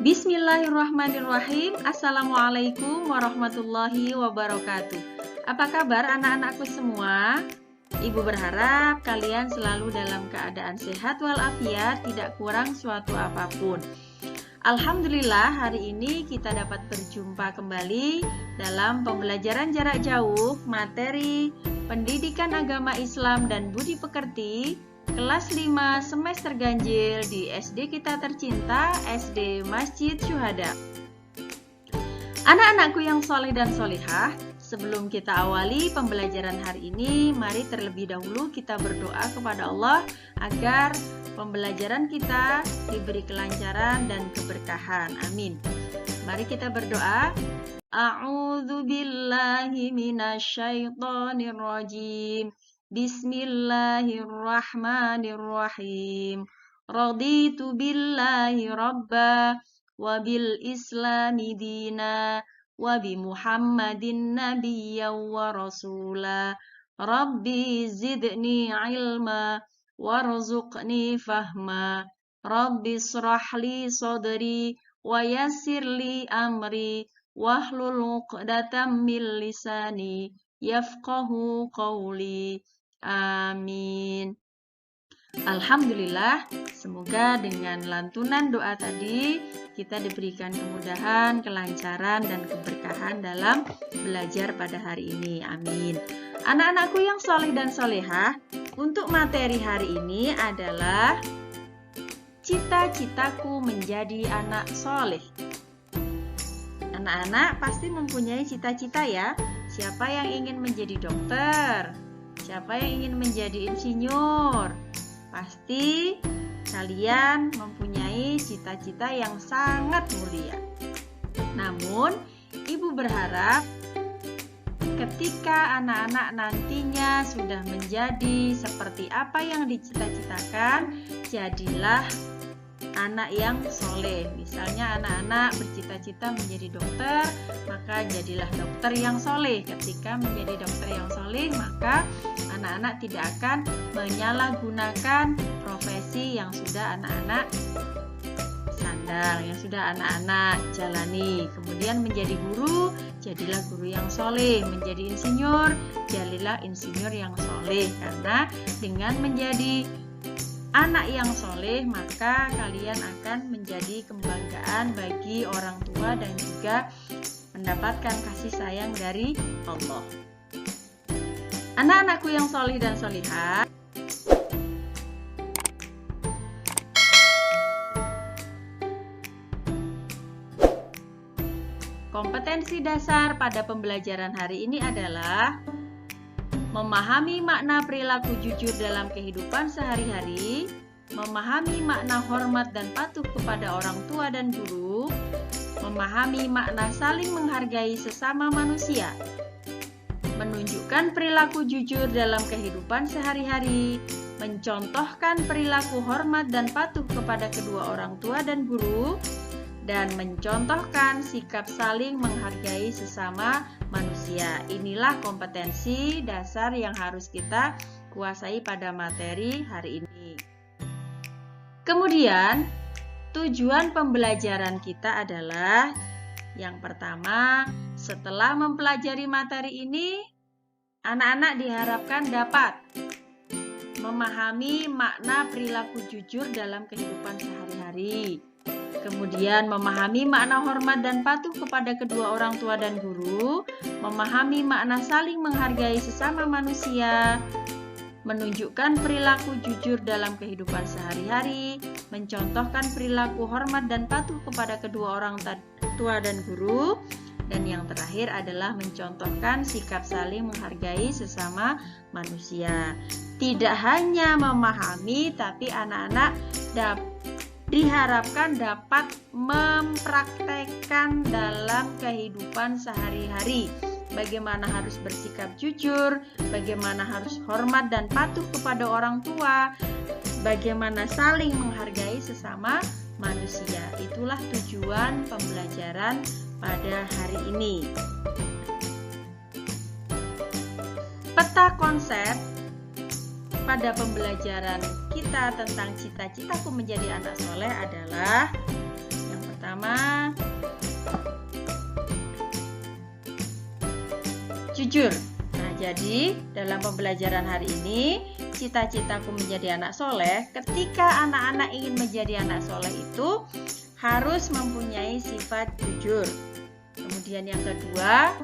Bismillahirrahmanirrahim. Assalamualaikum warahmatullahi wabarakatuh. Apa kabar anak-anakku semua? Ibu berharap kalian selalu dalam keadaan sehat walafiat, tidak kurang suatu apapun. Alhamdulillah, hari ini kita dapat berjumpa kembali dalam pembelajaran jarak jauh materi Pendidikan Agama Islam dan Budi Pekerti kelas 5 semester ganjil di SD kita tercinta, SD Masjid Syuhada. Anak-anakku yang soleh dan solehah, sebelum kita awali pembelajaran hari ini, mari terlebih dahulu kita berdoa kepada Allah agar pembelajaran kita diberi kelancaran dan keberkahan. Amin. Mari kita berdoa. A'udzu billahi minasyaitonir rajim. Bismillahirrahmanirrahim. Raditu billahi rabba wa bil islami dina wa bi Muhammadin nabiyyan wa rasula. Rabbi zidni ilma warzuqni fahma. Rabbi shrah li sadri wa yassir li amri wahlul 'uqdatam min lisani yafqahu qawli. Amin. Alhamdulillah, semoga dengan lantunan doa tadi kita diberikan kemudahan, kelancaran, dan keberkahan dalam belajar pada hari ini. Amin. Anak-anakku yang soleh dan solehah, untuk materi hari ini adalah cita-citaku menjadi anak soleh. Anak-anak pasti mempunyai cita-cita ya. Siapa yang ingin menjadi dokter? Siapa yang ingin menjadi insinyur? Pasti kalian mempunyai cita-cita yang sangat mulia. Namun, Ibu berharap ketika anak-anak nantinya sudah menjadi seperti apa yang dicita-citakan, jadilah anak yang soleh. Misalnya anak-anak bercita-cita menjadi dokter, maka jadilah dokter yang soleh. Ketika menjadi dokter yang soleh, maka anak-anak tidak akan menyalahgunakan profesi yang sudah anak-anak sandal, yang sudah anak-anak jalani. Kemudian menjadi guru, jadilah guru yang soleh. Menjadi insinyur, jadilah insinyur yang soleh. Karena dengan menjadi anak yang soleh, maka kalian akan menjadi kebanggaan bagi orang tua dan juga mendapatkan kasih sayang dari Allah. Anak-anakku yang soleh dan solehah, kompetensi dasar pada pembelajaran hari ini adalah memahami makna perilaku jujur dalam kehidupan sehari-hari, memahami makna hormat dan patuh kepada orang tua dan guru, memahami makna saling menghargai sesama manusia, menunjukkan perilaku jujur dalam kehidupan sehari-hari, mencontohkan perilaku hormat dan patuh kepada kedua orang tua dan guru, dan mencontohkan sikap saling menghargai sesama manusia. Inilah kompetensi dasar yang harus kita kuasai pada materi hari ini. Kemudian, tujuan pembelajaran kita adalah yang pertama, setelah mempelajari materi ini, anak-anak diharapkan dapat memahami makna perilaku jujur dalam kehidupan sehari-hari. Kemudian memahami makna hormat dan patuh kepada kedua orang tua dan guru, memahami makna saling menghargai sesama manusia, menunjukkan perilaku jujur dalam kehidupan sehari-hari, mencontohkan perilaku hormat dan patuh kepada kedua orang tua dan guru, dan yang terakhir adalah mencontohkan sikap saling menghargai sesama manusia. Tidak hanya memahami, tapi anak-anak diharapkan dapat mempraktekkan dalam kehidupan sehari-hari. Bagaimana harus bersikap jujur, bagaimana harus hormat dan patuh kepada orang tua, bagaimana saling menghargai sesama manusia. Itulah tujuan pembelajaran pada hari ini. Peta konsep pada pembelajaran kita tentang cita-citaku menjadi anak soleh adalah yang pertama pertama, jujur. Nah, jadi dalam pembelajaran hari ini, cita-citaku menjadi anak soleh. Ketika anak-anak ingin menjadi anak soleh itu harus mempunyai sifat jujur. Kemudian yang kedua,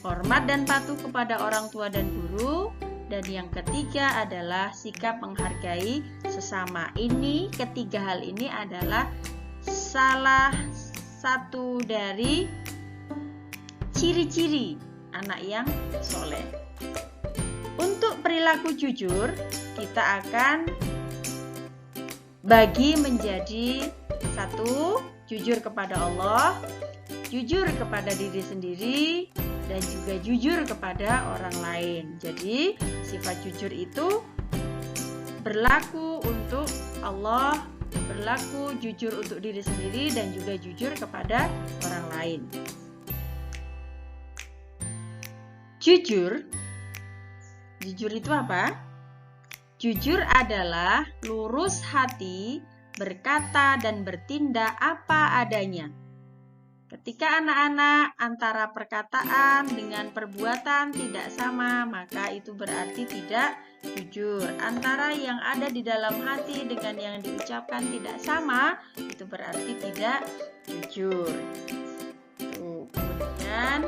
hormat dan patuh kepada orang tua dan guru. Dan yang ketiga adalah sikap menghargai sesama. Ketiga hal ini adalah salah satu dari ciri-ciri anak yang soleh. Untuk perilaku jujur, kita akan bagi menjadi satu, jujur kepada Allah, jujur kepada diri sendiri, dan juga jujur kepada orang lain. Jadi, sifat jujur itu berlaku untuk Allah, berlaku jujur untuk diri sendiri, dan juga jujur kepada orang lain. Jujur itu apa? Jujur adalah lurus hati, berkata dan bertindak apa adanya. Ketika anak-anak antara perkataan dengan perbuatan tidak sama, maka itu berarti tidak jujur. Antara yang ada di dalam hati dengan yang diucapkan tidak sama, itu berarti tidak jujur. Kemudian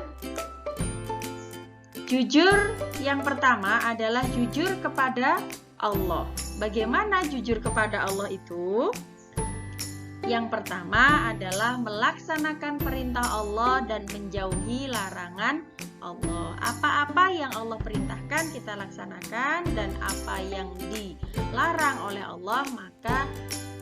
jujur yang pertama adalah jujur kepada Allah. Bagaimana jujur kepada Allah itu? Yang pertama adalah melaksanakan perintah Allah dan menjauhi larangan Allah. Apa-apa yang Allah perintahkan kita laksanakan, dan apa yang dilarang oleh Allah maka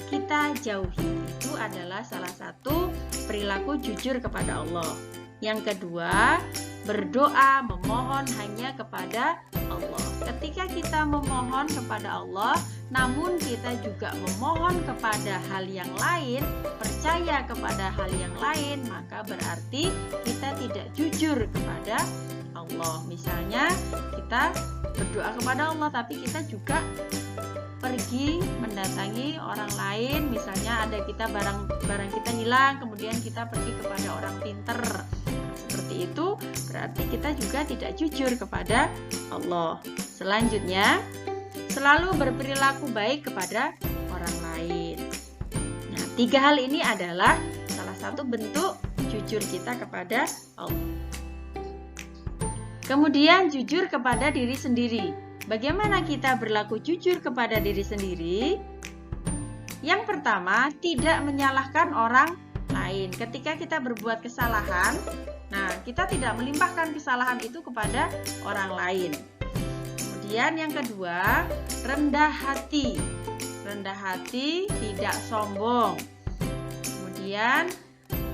kita jauhi. Itu adalah salah satu perilaku jujur kepada Allah. Yang kedua, berdoa memohon hanya kepada Allah. Ketika kita memohon kepada Allah, namun kita juga memohon kepada hal yang lain, percaya kepada hal yang lain, maka berarti kita tidak jujur kepada Allah. Misalnya kita berdoa kepada Allah, tapi kita juga pergi mendatangi orang lain. Misalnya ada barang kita hilang, kemudian kita pergi kepada orang pinter. Seperti itu berarti kita juga tidak jujur kepada Allah. Selanjutnya, selalu berperilaku baik kepada orang lain. Nah, 3 hal ini adalah salah satu bentuk jujur kita kepada Allah. Kemudian jujur kepada diri sendiri. Bagaimana kita berlaku jujur kepada diri sendiri? Yang pertama, tidak menyalahkan orang lain. Ketika kita berbuat kesalahan, kita tidak melimpahkan kesalahan itu kepada orang lain. Kemudian yang kedua, rendah hati. Rendah hati, tidak sombong. Kemudian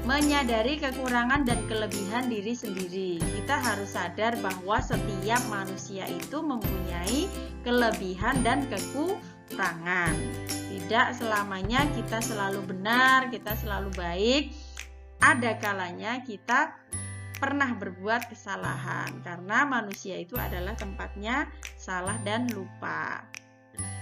menyadari kekurangan dan kelebihan diri sendiri. Kita harus sadar bahwa setiap manusia itu mempunyai kelebihan dan kekurangan. Tidak selamanya kita selalu benar, kita selalu baik. Ada kalanya kita pernah berbuat kesalahan, karena manusia itu adalah tempatnya salah dan lupa.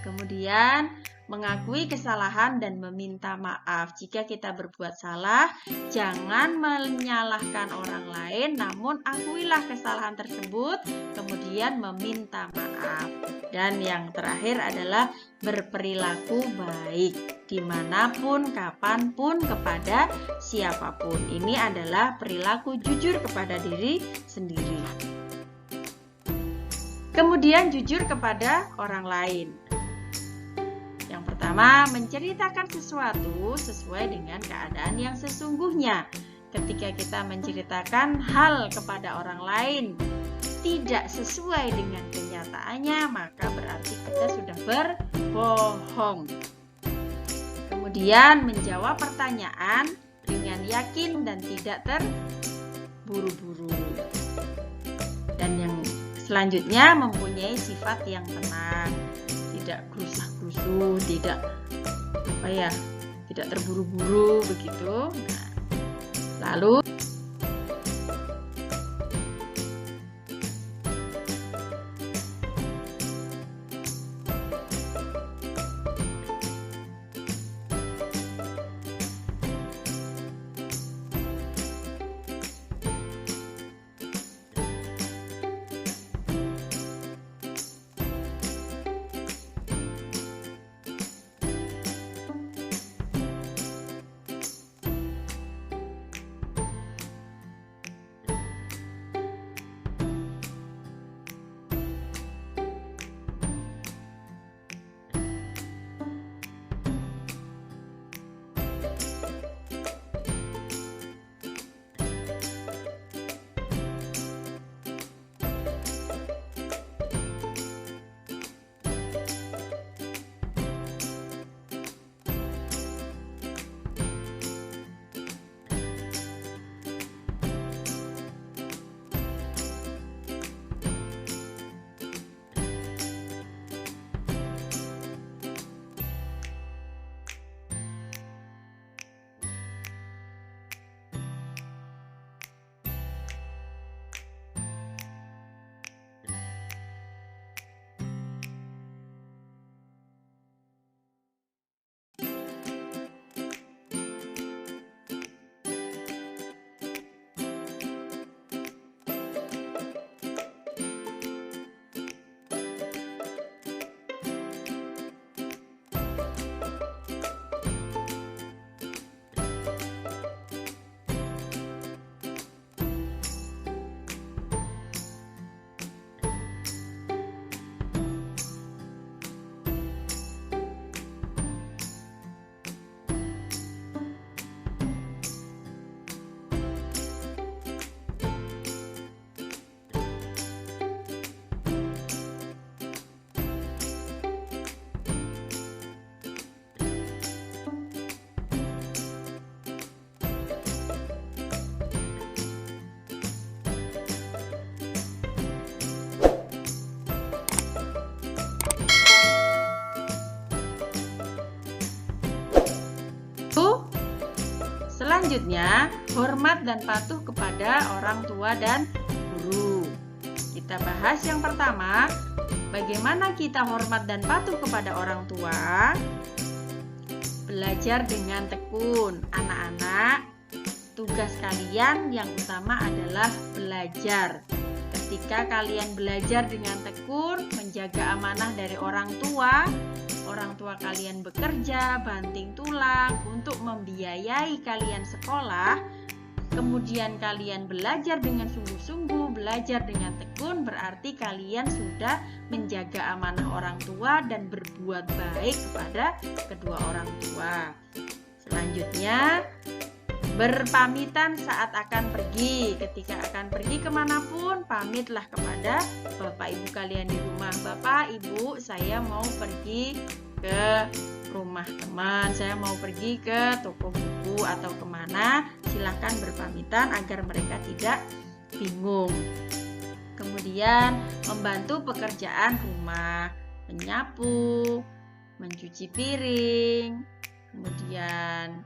Kemudian mengakui kesalahan dan meminta maaf. Jika kita berbuat salah, jangan menyalahkan orang lain, namun akuilah kesalahan tersebut, kemudian meminta maaf. Dan yang terakhir adalah berperilaku baik dimanapun, kapanpun, kepada siapapun. Ini adalah perilaku jujur kepada diri sendiri. Kemudian jujur kepada orang lain. Yang pertama, menceritakan sesuatu sesuai dengan keadaan yang sesungguhnya. Ketika kita menceritakan hal kepada orang lain tidak sesuai dengan kenyataannya, maka berarti kita sudah berbohong. Kemudian menjawab pertanyaan dengan yakin dan tidak terburu-buru. Dan yang selanjutnya, mempunyai sifat yang tenang, tidak gerusa-gerusu, tidak terburu-buru begitu. Lalu Selanjutnya, hormat dan patuh kepada orang tua dan guru. Kita bahas yang pertama, bagaimana kita hormat dan patuh kepada orang tua. Belajar dengan tekun. Anak-anak, tugas kalian yang utama adalah belajar. Ketika kalian belajar dengan tekun, menjaga amanah dari orang tua kalian bekerja, banting tulang untuk membiayai kalian sekolah, kemudian kalian belajar dengan sungguh-sungguh, belajar dengan tekun, berarti kalian sudah menjaga amanah orang tua dan berbuat baik kepada kedua orang tua. Selanjutnya, berpamitan saat akan pergi. Ketika akan pergi kemanapun, pamitlah kepada bapak ibu kalian di rumah. Bapak, ibu, saya mau pergi ke rumah teman, saya mau pergi ke toko buku atau kemana. Silahkan berpamitan agar mereka tidak bingung. Kemudian membantu pekerjaan rumah, menyapu, mencuci piring, kemudian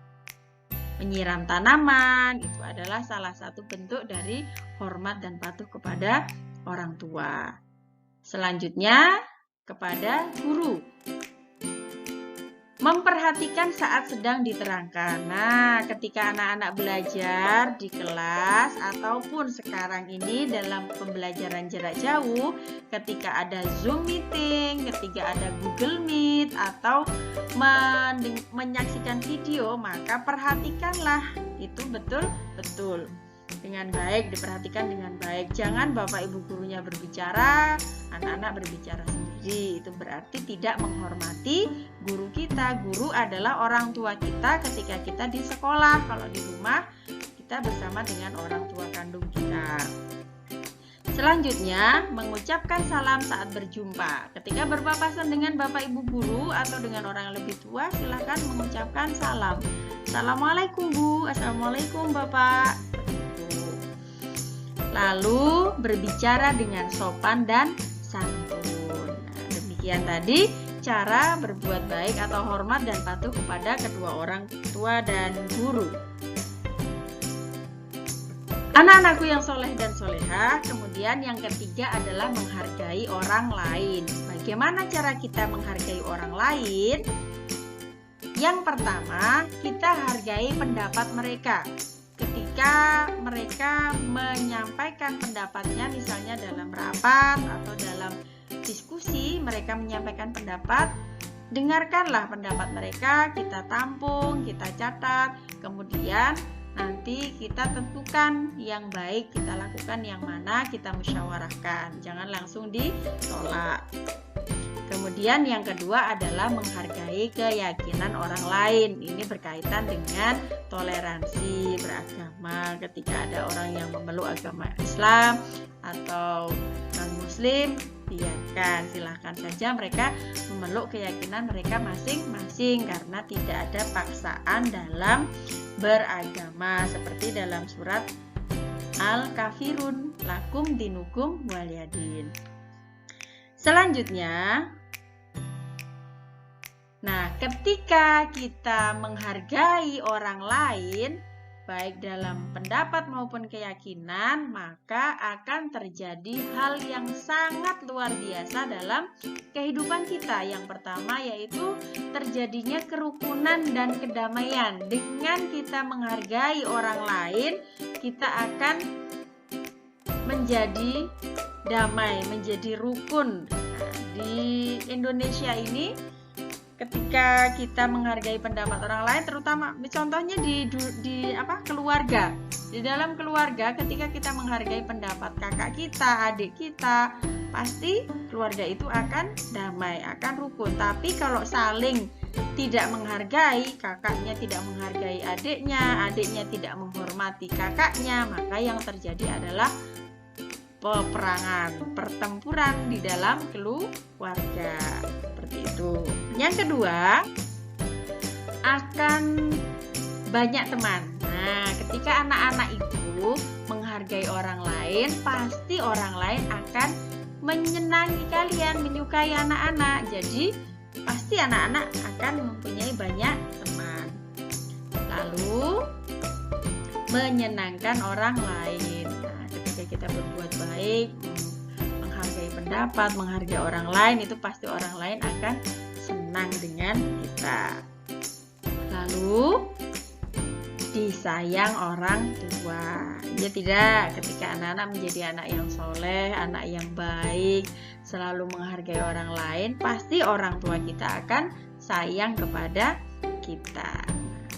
menyiram tanaman. Itu adalah salah satu bentuk dari hormat dan patuh kepada orang tua. Selanjutnya, kepada guru. Memperhatikan saat sedang diterangkan. Nah, ketika anak-anak belajar di kelas ataupun sekarang ini dalam pembelajaran jarak jauh, ketika ada Zoom meeting, ketika ada Google Meet atau menyaksikan video, maka perhatikanlah itu betul-betul dengan baik, diperhatikan dengan baik. Jangan bapak ibu gurunya berbicara, anak-anak berbicara sendiri. Itu berarti tidak menghormati guru kita. Guru adalah orang tua kita ketika kita di sekolah. Kalau di rumah, kita bersama dengan orang tua kandung kita. Selanjutnya, mengucapkan salam saat berjumpa. Ketika berpapasan dengan bapak ibu guru atau dengan orang yang lebih tua, silakan mengucapkan salam. Assalamualaikum Bu, assalamualaikum Bapak. Lalu berbicara dengan sopan dan santun. Nah, demikian tadi cara berbuat baik atau hormat dan patuh kepada kedua orang tua dan guru. Anak-anakku yang soleh dan solehah, kemudian yang ketiga adalah menghargai orang lain. Bagaimana cara kita menghargai orang lain? Yang pertama, kita hargai pendapat mereka. Ketika mereka menyampaikan pendapatnya, misalnya dalam rapat atau dalam diskusi, mereka menyampaikan pendapat, dengarkanlah pendapat mereka, kita tampung, kita catat, kemudian nanti kita tentukan yang baik kita lakukan, yang mana kita musyawarahkan, jangan langsung ditolak. Kemudian yang kedua adalah menghargai keyakinan orang lain. Ini berkaitan dengan toleransi beragama. Ketika ada orang yang memeluk agama Islam atau non-Muslim, biarkan, silahkan saja mereka memeluk keyakinan mereka masing-masing, karena tidak ada paksaan dalam beragama. Seperti dalam surat Al-Kafirun, lakum dinukum waliyadin. Selanjutnya, nah, ketika kita menghargai orang lain, baik dalam pendapat maupun keyakinan, maka akan terjadi hal yang sangat luar biasa dalam kehidupan kita. Yang pertama yaitu terjadinya kerukunan dan kedamaian. Dengan kita menghargai orang lain, kita akan menjadi damai, menjadi rukun. Nah, di Indonesia ini ketika kita menghargai pendapat orang lain, terutama contohnya di keluarga. Di dalam keluarga, ketika kita menghargai pendapat kakak kita, adik kita, pasti keluarga itu akan damai, akan rukun. Tapi kalau saling tidak menghargai, kakaknya tidak menghargai adiknya, adiknya tidak menghormati kakaknya, maka yang terjadi adalah peperangan, pertempuran di dalam keluarga. Seperti itu. Yang kedua, akan banyak teman. Nah, ketika anak-anak itu menghargai orang lain, pasti orang lain akan menyenangi kalian, menyukai anak-anak. Jadi, pasti anak-anak akan mempunyai banyak teman. Lalu, menyenangkan orang lain. Nah, ketika kita berbuat baik, menghargai pendapat, menghargai orang lain, itu pasti orang lain akan senang dengan kita. Lalu disayang orang tua. Ya tidak, ketika anak-anak menjadi anak yang soleh, anak yang baik, selalu menghargai orang lain, pasti orang tua kita akan sayang kepada kita.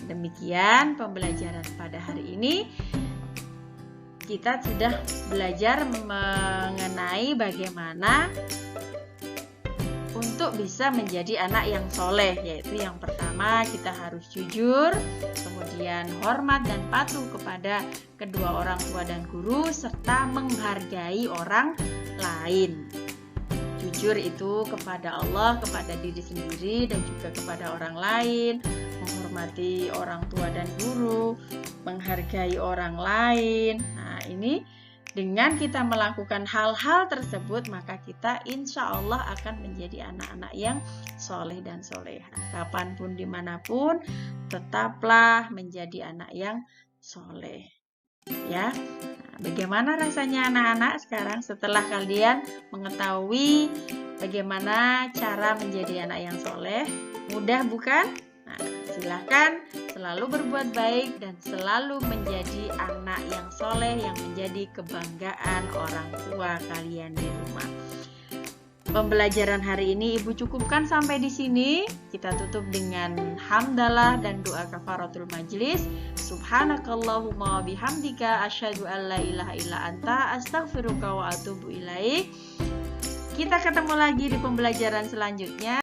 Demikian pembelajaran pada hari ini. Kita sudah belajar mengenai bagaimana untuk bisa menjadi anak yang soleh, yaitu yang pertama kita harus jujur, kemudian hormat dan patuh kepada kedua orang tua dan guru, serta menghargai orang lain. Jujur itu kepada Allah, kepada diri sendiri, dan juga kepada orang lain, menghormati orang tua dan guru, menghargai orang lain. Nah, ini dengan kita melakukan hal-hal tersebut, maka kita insya Allah akan menjadi anak-anak yang soleh dan soleha. Kapanpun, dimanapun, tetaplah menjadi anak yang soleh. Ya, nah, bagaimana rasanya anak-anak sekarang setelah kalian mengetahui bagaimana cara menjadi anak yang soleh? Mudah bukan? Nah, silahkan selalu berbuat baik dan selalu menjadi anak yang soleh yang menjadi kebanggaan orang tua kalian di rumah. Pembelajaran hari ini Ibu cukupkan sampai di sini. Kita tutup dengan hamdalah dan doa kafaratul majlis. Subhanakallahumma bihamdika asyhadu an la ilaha illa anta astaghfiruka wa atubu ilaik. Kita ketemu lagi di pembelajaran selanjutnya.